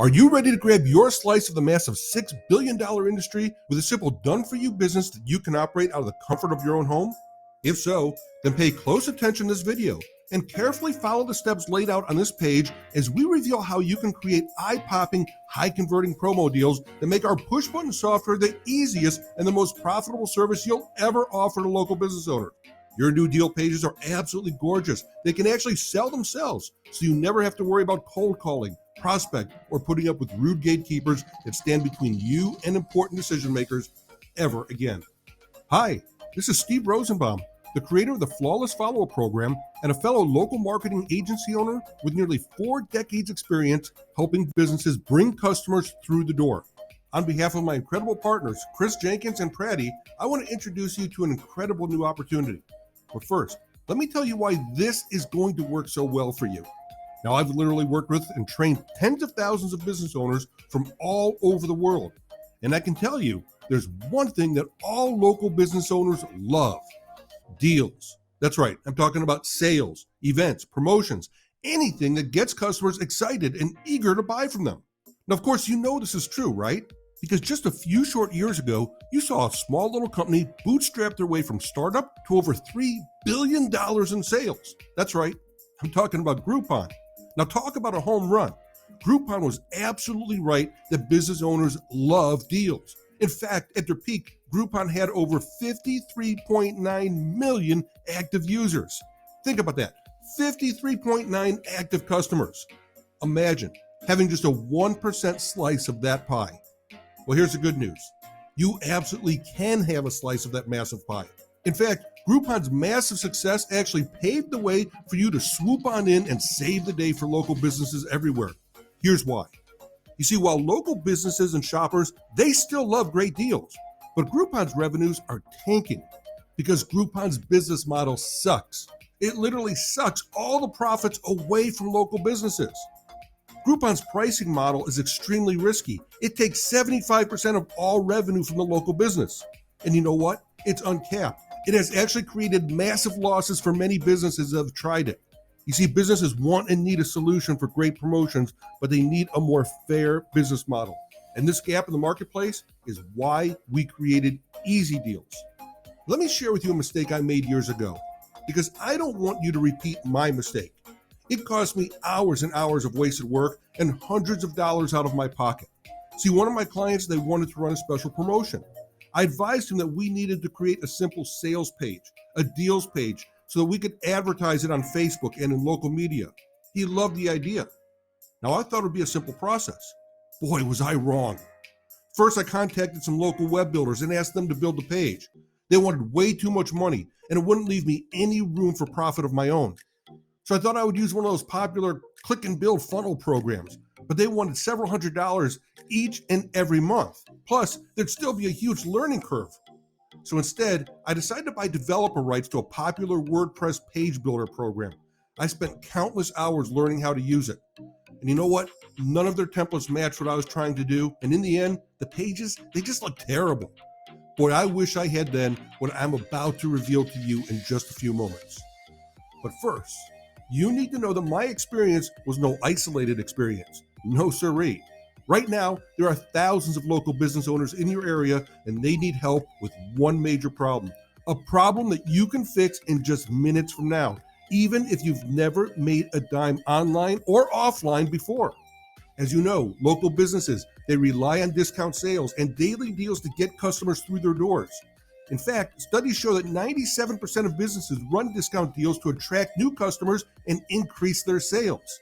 Are you ready to grab your slice of the massive $6 billion industry with a simple done-for-you business that you can operate out of the comfort of your own home? If so, then pay close attention to this video and carefully follow the steps laid out on this page as we reveal how you can create eye-popping, high-converting promo deals that make our push-button software the easiest and the most profitable service you'll ever offer to local business owners. Your new deal pages are absolutely gorgeous. They can actually sell themselves, so you never have to worry about cold calling, prospect, or putting up with rude gatekeepers that stand between you and important decision makers ever again. Hi, this is Steve Rosenbaum, the creator of the Flawless Follow-Up program and a fellow local marketing agency owner with nearly 4 decades experience helping businesses bring customers through the door. On behalf of my incredible partners, Chris Jenkins and Pratty, I want to introduce you to an incredible new opportunity. But first, let me tell you why this is going to work so well for you. Now, I've literally worked with and trained tens of thousands of business owners from all over the world. And I can tell you, there's one thing that all local business owners love: deals. That's right, I'm talking about sales, events, promotions, anything that gets customers excited and eager to buy from them. Now, of course, you know this is true, right? Because just a few short years ago, you saw a small little company bootstrap their way from startup to over $3 billion in sales. That's right, I'm talking about Groupon. Now talk about a home run. Groupon was absolutely right that business owners love deals. In fact, at their peak, Groupon had over 53.9 million active users. Think about that, 53.9 active customers. Imagine having just a 1% slice of that pie. Well, here's the good news. You absolutely can have a slice of that massive pie. In fact, Groupon's massive success actually paved the way for you to swoop on in and save the day for local businesses everywhere. Here's why. You see, while local businesses and shoppers, they still love great deals, but Groupon's revenues are tanking because Groupon's business model sucks. It literally sucks all the profits away from local businesses. Groupon's pricing model is extremely risky. It takes 75% of all revenue from the local business. And you know what? It's uncapped. It has actually created massive losses for many businesses that have tried it. You see, businesses want and need a solution for great promotions, but they need a more fair business model. And this gap in the marketplace is why we created EZdeals. Let me share with you a mistake I made years ago, because I don't want you to repeat my mistake. It cost me hours and hours of wasted work and hundreds of dollars out of my pocket. See, one of my clients, they wanted to run a special promotion. I advised him that we needed to create a simple sales page, a deals page, so that we could advertise it on Facebook and in local media. He loved the idea. Now, I thought it would be a simple process. Boy, was I wrong. First, I contacted some local web builders and asked them to build the page. They wanted way too much money, and it wouldn't leave me any room for profit of my own. So I thought I would use one of those popular click and build funnel programs, but they wanted several $100s each and every month. Plus, there'd still be a huge learning curve. So instead, I decided to buy developer rights to a popular WordPress page builder program. I spent countless hours learning how to use it. And you know what? None of their templates matched what I was trying to do. And in the end, the pages, they just look terrible. Boy, I wish I had then what I'm about to reveal to you in just a few moments. But first, you need to know that my experience was no isolated experience. No siree. Right now, there are thousands of local business owners in your area, and they need help with one major problem. A problem that you can fix in just minutes from now, even if you've never made a dime online or offline before. As you know, local businesses, they rely on discount sales and daily deals to get customers through their doors. In fact, studies show that 97% of businesses run discount deals to attract new customers and increase their sales.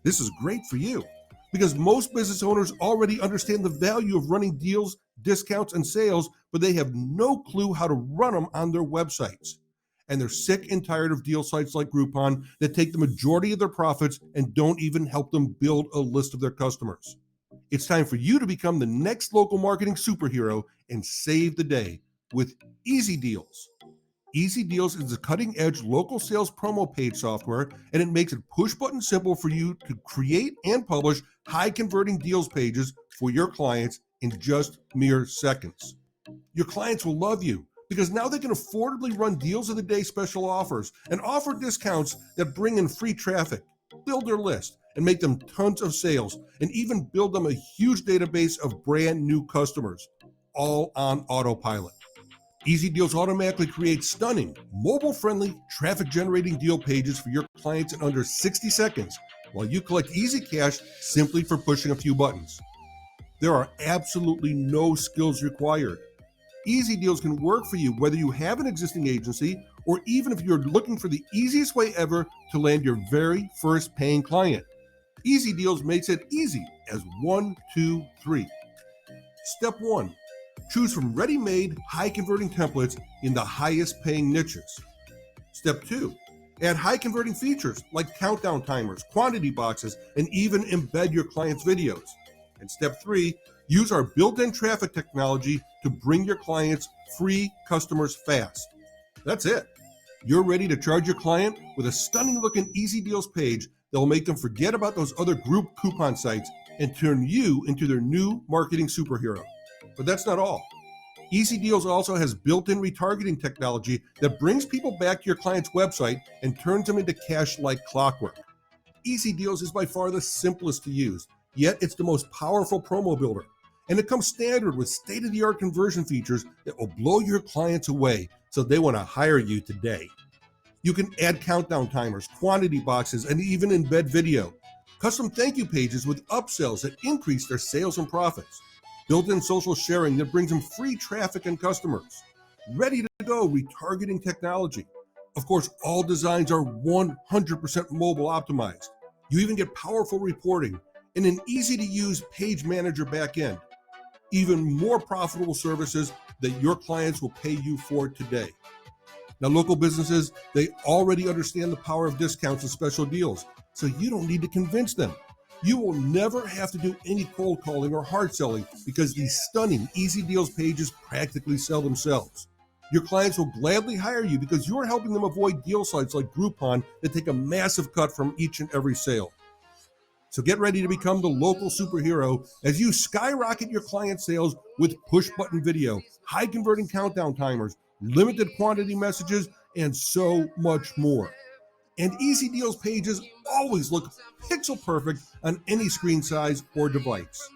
This is great for you because most business owners already understand the value of running deals, discounts, and sales, but they have no clue how to run them on their websites. And they're sick and tired of deal sites like Groupon that take the majority of their profits and don't even help them build a list of their customers. It's time for you to become the next local marketing superhero and save the day with EZdeals. EZdeals is a cutting-edge local sales promo page software, and it makes it push-button simple for you to create and publish high-converting deals pages for your clients in just mere seconds. Your clients will love you because now they can affordably run deals of the day special offers and offer discounts that bring in free traffic, build their list, and make them tons of sales, and even build them a huge database of brand new customers, all on autopilot. EZdeals automatically creates stunning, mobile-friendly, traffic-generating deal pages for your clients in under 60 seconds, while you collect easy cash simply for pushing a few buttons. There are absolutely no skills required. EZdeals can work for you whether you have an existing agency or even if you're looking for the easiest way ever to land your very first paying client. EZdeals makes it easy as 1, 2, 3. Step 1. Choose from ready-made, high-converting templates in the highest-paying niches. Step 2. Add high-converting features like countdown timers, quantity boxes, and even embed your clients' videos. And Step 3. Use our built-in traffic technology to bring your clients free customers fast. That's it. You're ready to charge your client with a stunning-looking EZdeals page that will make them forget about those other group coupon sites and turn you into their new marketing superhero. But that's not all. EZdeals also has built-in retargeting technology that brings people back to your client's website and turns them into cash like clockwork. EZdeals is by far the simplest to use, yet it's the most powerful promo builder. And it comes standard with state-of-the-art conversion features that will blow your clients away so they want to hire you today. You can add countdown timers, quantity boxes, and even embed video. Custom thank you pages with upsells that increase their sales and profits. Built-in social sharing that brings them free traffic and customers. Ready to go retargeting technology. Of course, all designs are 100% mobile optimized. You even get powerful reporting and an easy-to-use page manager backend. Even more profitable services that your clients will pay you for today. Now, local businesses, they already understand the power of discounts and special deals, so you don't need to convince them. You will never have to do any cold calling or hard selling because these stunning EZdeals pages practically sell themselves. Your clients will gladly hire you because you're helping them avoid deal sites like Groupon that take a massive cut from each and every sale. So get ready to become the local superhero as you skyrocket your client sales with push-button video, high-converting countdown timers, limited quantity messages, and so much more. And EZdeals pages always look pixel perfect on any screen size or device.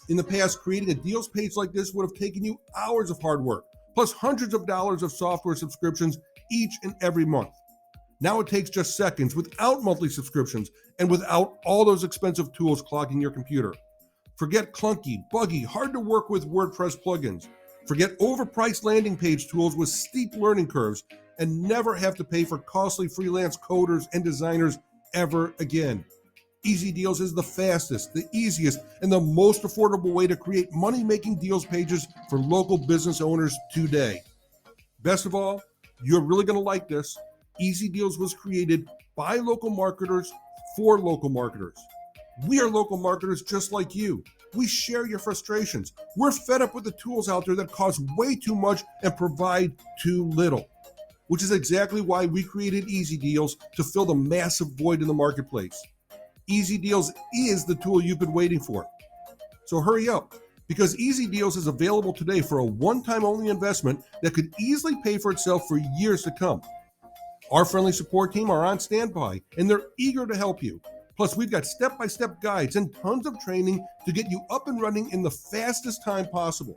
In the past, creating a deals page like this would have taken you hours of hard work, plus hundreds of dollars of software subscriptions each and every month. Now it takes just seconds without monthly subscriptions and without all those expensive tools clogging your computer. Forget clunky, buggy, hard to work with WordPress plugins. Forget overpriced landing page tools with steep learning curves, and never have to pay for costly freelance coders and designers ever again. EZdeals is the fastest, the easiest, and the most affordable way to create money-making deals pages for local business owners today. Best of all, you're really going to like this. EZdeals was created by local marketers for local marketers. We are local marketers just like you. We share your frustrations. We're fed up with the tools out there that cost way too much and provide too little, which is exactly why we created EZdeals to fill the massive void in the marketplace. EZdeals is the tool you've been waiting for. So hurry up, because EZdeals is available today for a one-time only investment that could easily pay for itself for years to come. Our friendly support team are on standby, and they're eager to help you. Plus, we've got step-by-step guides and tons of training to get you up and running in the fastest time possible.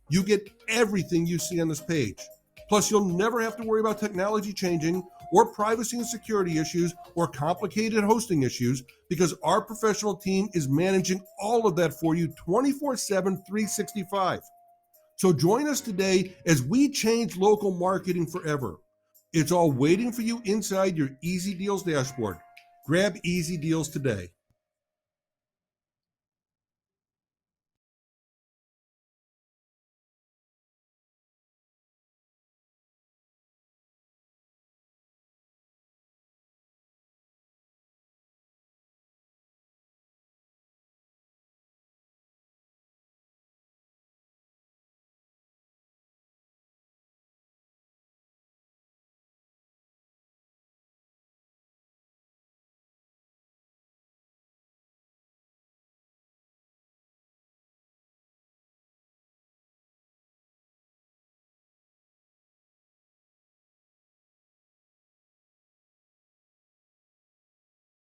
You get everything you see on this page. Plus, you'll never have to worry about technology changing or privacy and security issues or complicated hosting issues because our professional team is managing all of that for you 24/7, 365. So join us today as we change local marketing forever. It's all waiting for you inside your EZdeals dashboard. Grab EZdeals today.